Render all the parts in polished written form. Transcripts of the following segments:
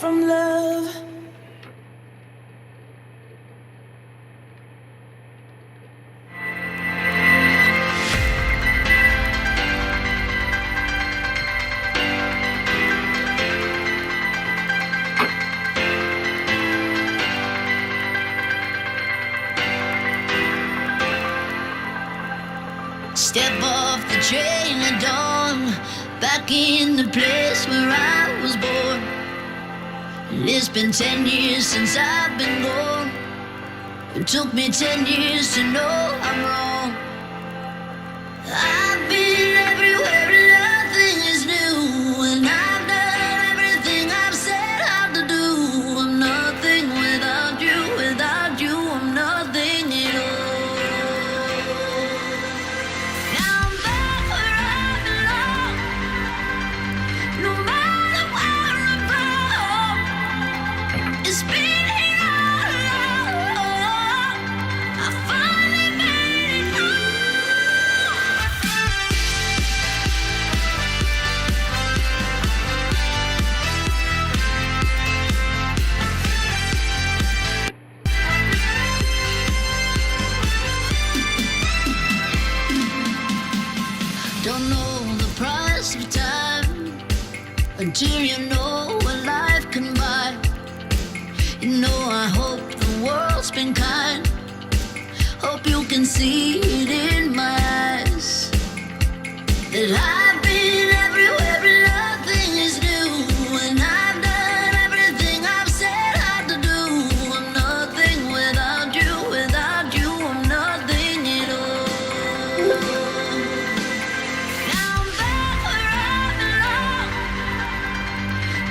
from love. Step off the train at dawn, back in the place where I was born. And it's been 10 years since I've been gone. It took me 10 years to know I'm wrong. I've been everywhere and nothing is new, and I've done everything I've set out to do. I'm nothing without you, I'm nothing at all. Don't know the price of time until you know what life can buy. You know, I hope the world's been kind. Hope you can see it in my eyes that I've been everywhere and nothing is new, and I've done everything I've set out to do. I'm nothing without you, I'm nothing at all. Now I'm back where I belong.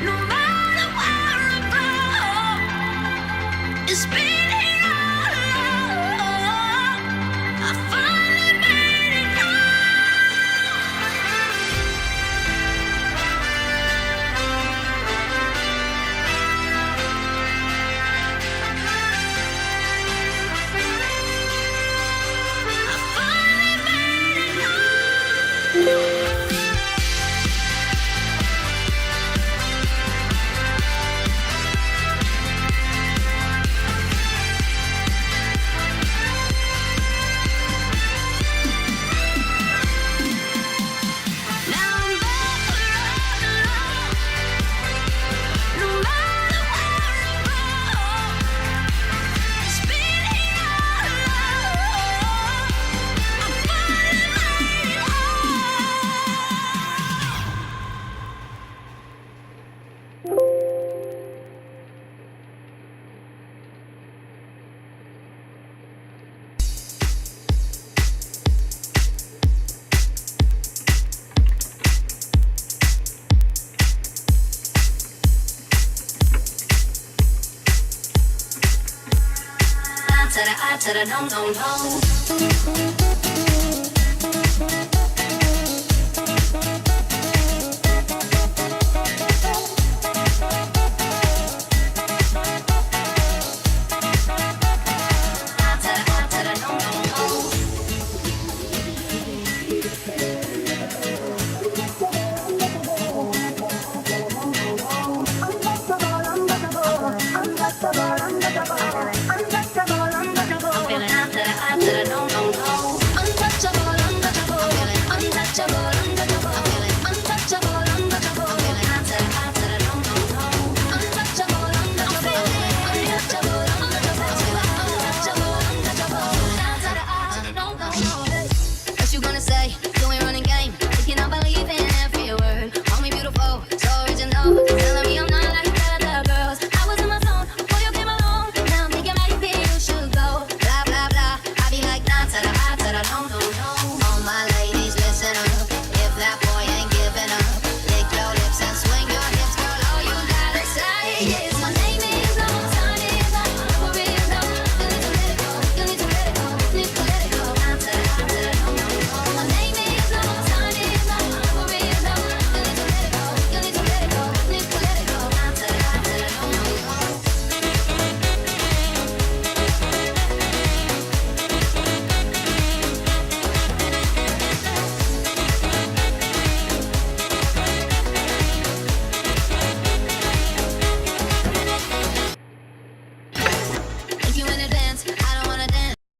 No matter where I go, it's been here all along. I finally made it home. I finally made it home. Now I'm back where I belong. No matter where I go, it's been here all along. I finally made it home. I tell her, no, no, no.